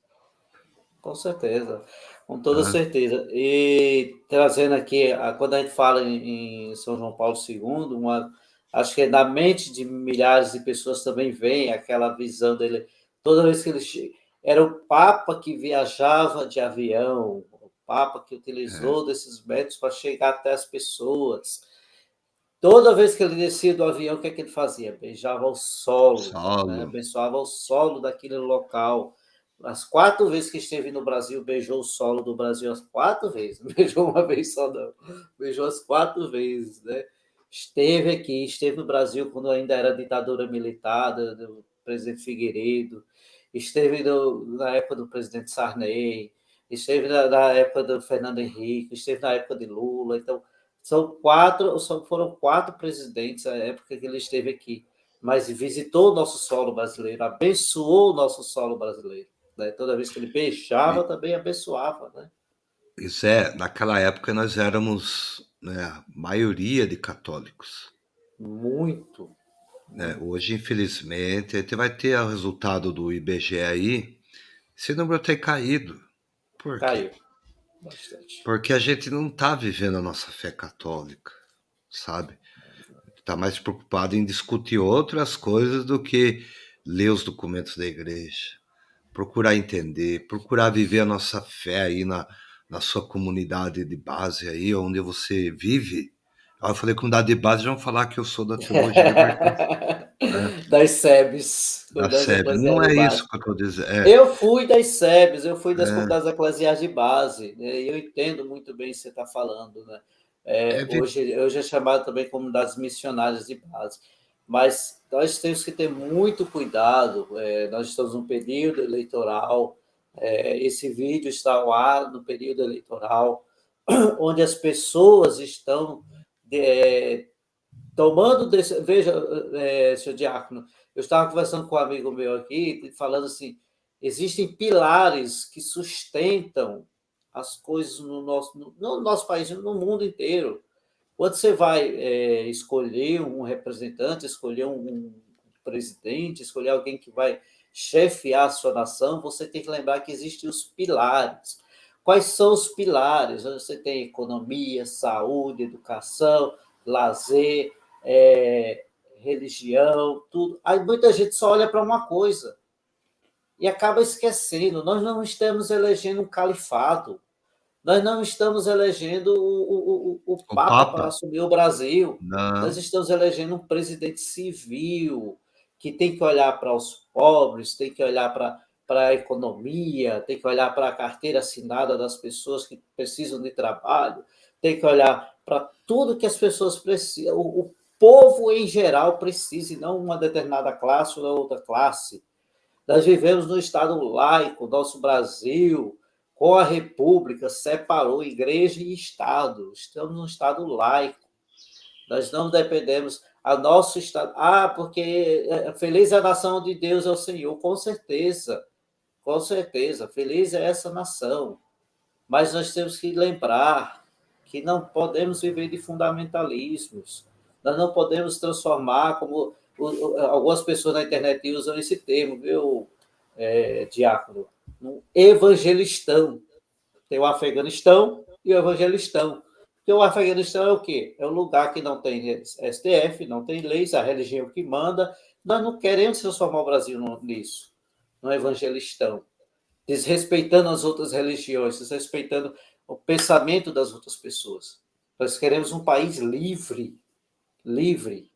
com certeza, com toda né? certeza. E trazendo aqui, quando a gente fala em São João Paulo II, acho que na mente de milhares de pessoas também vem aquela visão dele. Toda vez que era o Papa que viajava de avião, o Papa que É, utilizou desses métodos para chegar até as pessoas. Toda vez que ele descia do avião, o que é que ele fazia? Beijava o solo, né? solo, Abençoava o solo daquele local. As 4 vezes que esteve no Brasil, beijou o solo do Brasil as 4 vezes. Não beijou uma vez só, não. Beijou as 4 vezes, né? Esteve aqui, esteve no Brasil quando ainda era ditadura militar, do presidente Figueiredo, esteve na época do presidente Sarney, esteve na época do Fernando Henrique, esteve na época de Lula. Então, foram 4 presidentes na época que ele esteve aqui, mas visitou o nosso solo brasileiro, abençoou o nosso solo brasileiro, né? Toda vez que ele beijava, e também abençoava, né? isso é, naquela época nós éramos, né, a maioria de católicos, Muito, né? muito. Hoje, infelizmente, a gente vai ter o resultado do IBGE aí, esse número tem caído. Por quê? Caiu bastante. Porque a gente não está vivendo a nossa fé católica, sabe? está mais preocupado em discutir outras coisas do que ler os documentos da igreja, procurar entender, procurar viver a nossa fé aí na sua comunidade de base aí, onde você vive. Aí eu falei comunidade de base, já vão falar que eu sou da Teologia da Libertação, né? Das SEBs, Da comunidades SEB. eclesiais Não de é isso base. que eu estou dizendo. É, Eu fui das SEBs, eu fui das é, comunidades eclesiais de base, né? E eu entendo muito bem o que você está falando, né? é, Hoje é chamado também comunidades missionárias de base, mas nós temos que ter muito cuidado. Nós estamos num período eleitoral, esse vídeo está ao ar no período eleitoral, onde as pessoas estão tomando desse. Veja, senhor Diácono, eu estava conversando com um amigo meu aqui, falando assim: existem pilares que sustentam as coisas no nosso país, no mundo inteiro. Quando você vai escolher um representante, escolher um presidente, escolher alguém que vai chefiar a sua nação, você tem que lembrar que existem os pilares. Quais são os pilares? Você tem economia, saúde, educação, lazer, religião, tudo. Aí muita gente só olha para uma coisa e acaba esquecendo. Nós não estamos elegendo um califado, nós não estamos elegendo o o Papa para Papa. assumir o Brasil. Nós Não, estamos elegendo um presidente civil que tem que olhar para os pobres, tem que olhar para a economia, tem que olhar para a carteira assinada das pessoas que precisam de trabalho, tem que olhar para tudo que as pessoas precisam, o povo em geral precisa, e não uma determinada classe ou outra classe. Nós vivemos num Estado laico, nosso Brasil, com a República, separou igreja e Estado. Estamos num Estado laico. Nós não dependemos. A nosso Estado. Porque feliz é a nação de Deus é o Senhor. Com certeza. Com certeza. Feliz é essa nação. Mas nós temos que lembrar que não podemos viver de fundamentalismos. Nós não podemos transformar, como algumas pessoas na internet usam esse termo, viu, Diácono? Um evangelistão. Tem o Afeganistão e o evangelistão. Porque o Afeganistão é o quê? É um lugar que não tem STF, não tem leis, a religião que manda. Nós não queremos transformar o Brasil nisso, no evangelistão, desrespeitando as outras religiões, desrespeitando o pensamento das outras pessoas. Nós queremos um país livre, livre,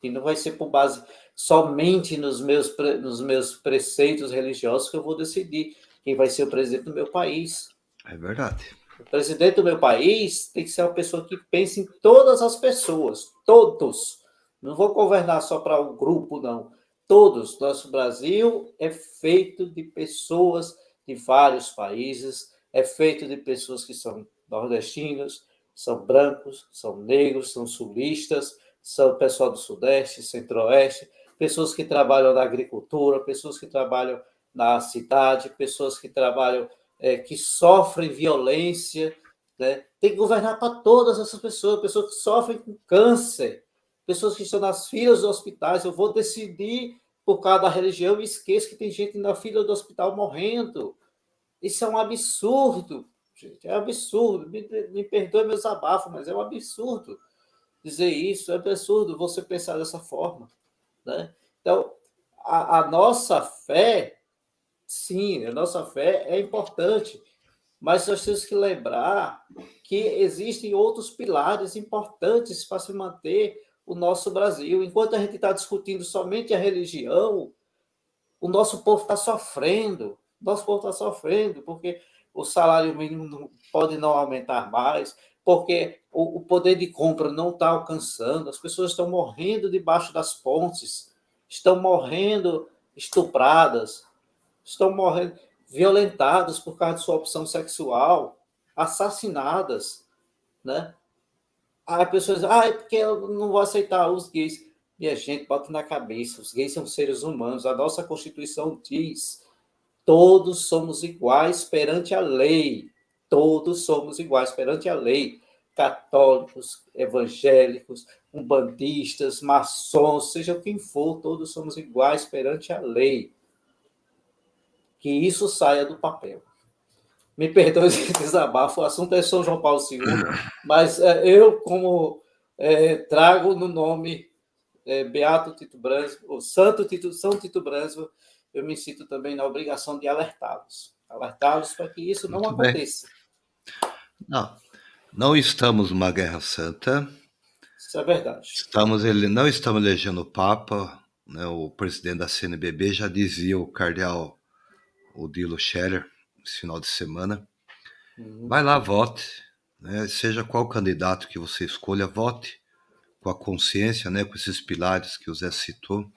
que não vai ser por base somente nos meus preceitos religiosos que eu vou decidir quem vai ser o presidente do meu país. é verdade. O presidente do meu país tem que ser uma pessoa que pense em todas as pessoas, todos. Não vou governar só para um grupo, não. Todos. Nosso Brasil é feito de pessoas de vários países, é feito de pessoas que são nordestinos, são brancos, são negros, são sulistas, são pessoal do Sudeste, Centro-Oeste, pessoas que trabalham na agricultura, pessoas que trabalham na cidade, pessoas que trabalham que sofrem violência, né? Tem que governar para todas essas pessoas, pessoas que sofrem com câncer, pessoas que estão nas filas dos hospitais. Eu vou decidir por causa da religião e esqueço que tem gente na fila do hospital morrendo. Isso é um absurdo, gente, é um absurdo. Me perdoe meus abafos, mas é um absurdo dizer isso, é um absurdo você pensar dessa forma, né? Então, a nossa fé, sim, a nossa fé é importante, mas nós temos que lembrar que existem outros pilares importantes para se manter o nosso Brasil. Enquanto a gente está discutindo somente a religião, o nosso povo está sofrendo. Nosso povo está sofrendo, porque o salário mínimo pode não aumentar mais, porque o poder de compra não está alcançando, as pessoas estão morrendo debaixo das pontes, estão morrendo estupradas, estão morrendo violentadas por causa de sua opção sexual, assassinadas, né? Aí a pessoa diz, é porque eu não vou aceitar os gays. Minha gente, bota na cabeça, os gays são seres humanos, a nossa Constituição diz, todos somos iguais perante a lei, todos somos iguais perante a lei, católicos, evangélicos, umbandistas, maçons, seja quem for, todos somos iguais perante a lei. Que isso saia do papel. Me perdoe esse desabafo, o assunto é São João Paulo II, mas eu, como trago no nome Beato Tito Bransmo, o Santo Tito, São Tito Bransmo, eu me sinto também na obrigação de alertá-los para que isso não Muito bem. aconteça. Não, não estamos numa guerra santa. Isso é verdade. Não estamos elegendo o Papa, né? O presidente da CNBB já dizia, o cardeal Odilo Scherer, esse final de semana. Vai lá, vote, né? Seja qual candidato que você escolha, vote com a consciência, né? Com esses pilares que o Zé citou.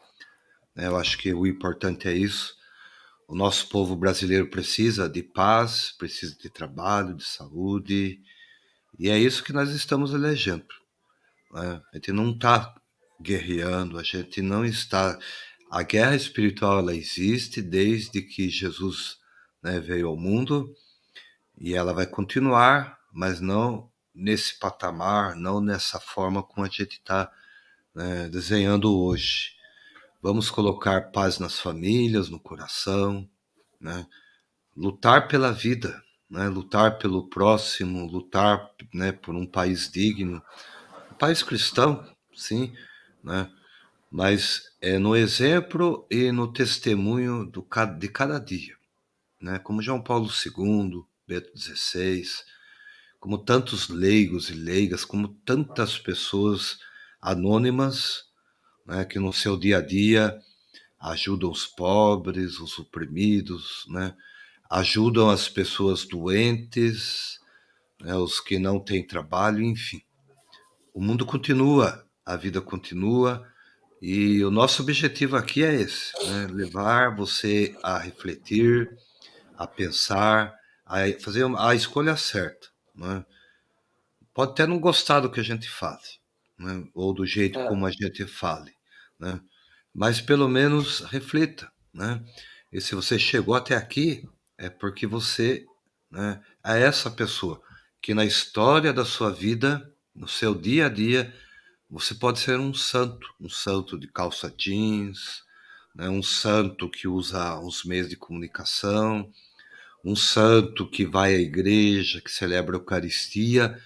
Né? Eu acho que o importante é isso. O nosso povo brasileiro precisa de paz, precisa de trabalho, de saúde, e é isso que nós estamos elegendo. Né? A gente não está guerreando, a gente não está. A guerra espiritual ela existe desde que Jesus, né, veio ao mundo e ela vai continuar, mas não nesse patamar, não nessa forma como a gente está, né, desenhando hoje. Vamos colocar paz nas famílias, no coração, né? Lutar pela vida, né? Lutar pelo próximo, lutar, né, por um país digno, um país cristão, sim, né? Mas é no exemplo e no testemunho de cada dia, né? Como João Paulo II, Bento XVI, como tantos leigos e leigas, como tantas pessoas anônimas, né, que no seu dia a dia ajudam os pobres, os oprimidos, né? Ajudam as pessoas doentes, né, os que não têm trabalho, enfim. O mundo continua, a vida continua, e o nosso objetivo aqui é esse, né? Levar você a refletir, a pensar, a fazer a escolha certa, né? Pode até não gostar do que a gente fale, né? Ou do jeito É, como a gente fale, né? Mas pelo menos reflita, né? E se você chegou até aqui, é porque você, né, é essa pessoa que na história da sua vida, no seu dia a dia, você pode ser um santo de calça jeans, né, um santo que usa os meios de comunicação, um santo que vai à igreja, que celebra a Eucaristia,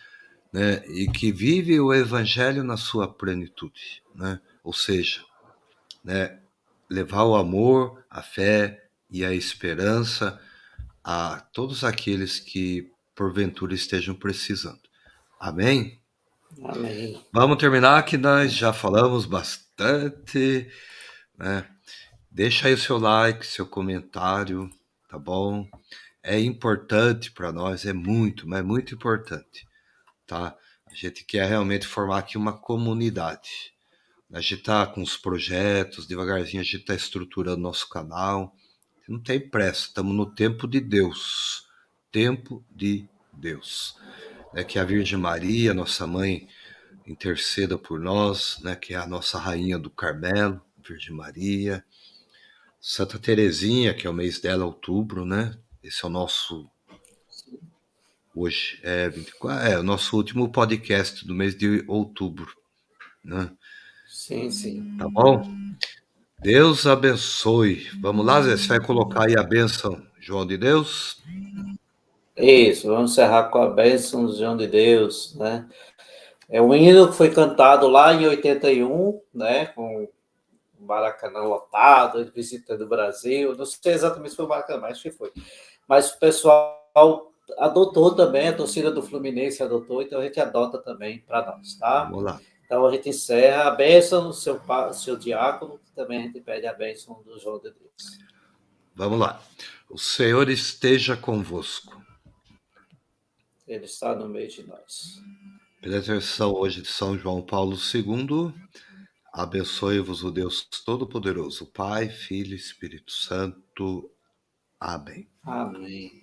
né, e que vive o Evangelho na sua plenitude, né? Ou seja, né, levar o amor, a fé e a esperança a todos aqueles que porventura estejam precisando. Amém? amém. Vamos terminar que nós já falamos bastante, né? Deixa aí o seu like, seu comentário, tá bom? É importante para nós, é muito, mas é muito importante, tá? A gente quer realmente formar aqui uma comunidade. A gente está com os projetos, devagarzinho a gente está estruturando nosso canal. Não tem pressa, estamos no tempo de Deus. Tempo de Deus. É que a Virgem Maria, nossa mãe, interceda por nós, né? Que é a nossa rainha do Carmelo, Virgem Maria. Santa Terezinha, que é o mês dela, outubro, né? Esse é o nosso. Hoje é 24, o nosso último podcast do mês de outubro, né? Sim, sim. Tá bom? Deus abençoe. Vamos lá, Zé? Você vai colocar aí a bênção, João de Deus? Isso, vamos encerrar com a bênção do João de Deus, né? É um hino que foi cantado lá em 81, né? Com o Maracanã lotado, visitando o Brasil. Não sei exatamente se foi o Maracanã, mas acho que foi. Mas o pessoal adotou também, a torcida do Fluminense adotou, então a gente adota também para nós, tá? Vamos lá. Então a gente encerra a bênção do seu diácono, que também a gente pede a bênção do João de Deus. Vamos lá. O Senhor esteja convosco. Ele está no meio de nós. Pela intercessão hoje de São João Paulo II, abençoe-vos o Deus Todo-Poderoso, Pai, Filho e Espírito Santo. Amém. Amém.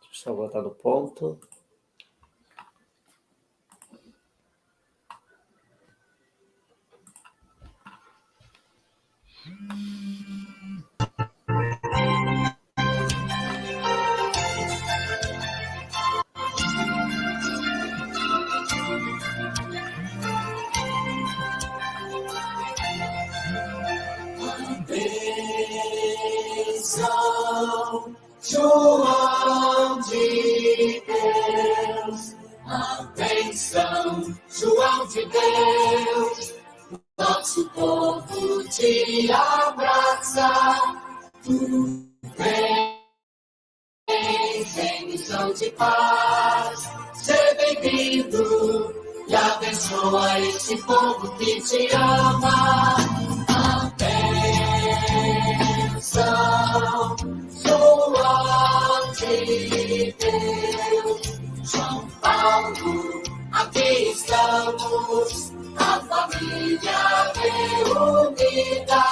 Deixa eu só botar no ponto. Bênção João de Deus, a bênção, João de Deus, nosso povo te abraça, tu vens em missão de paz, seja bem-vindo e abençoa esse povo que te ama. A bênção, João de Deus, João Paulo, aqui estamos, a família reunida,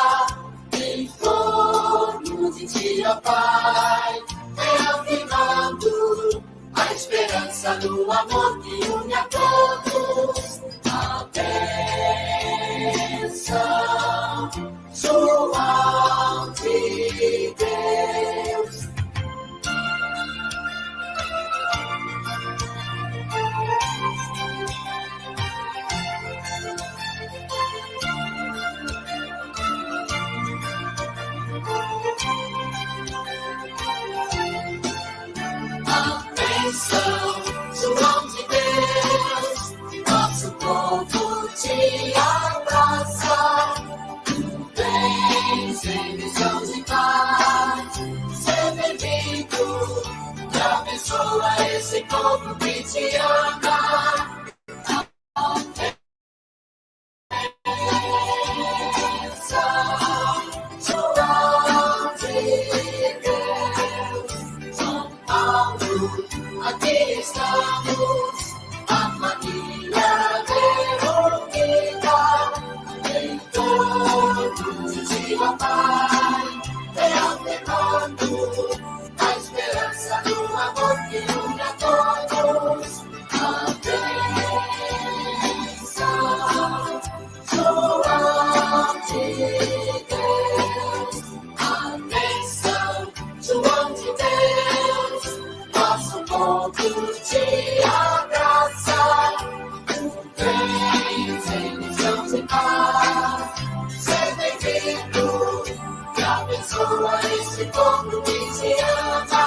em torno de ti, ó Pai, reafirmando a esperança no amor que une a todos. A bênção, João de Deus. A bênção, João de Deus, nosso povo te abraça. Tu vens em missão de paz, seja bem-vindo e abençoa esse povo que te ama. A bênção, João de Deus, São Paulo, aqui estamos, a família reunida, em torno de ti, ó Pai, reafirmando a esperança do amor que une a todos. A bênção, João de Deus, a bênção, João de Deus, nosso povo te abraça. Tu vens em missão de paz, seja bem-vindo e abençoa esse povo que te ama.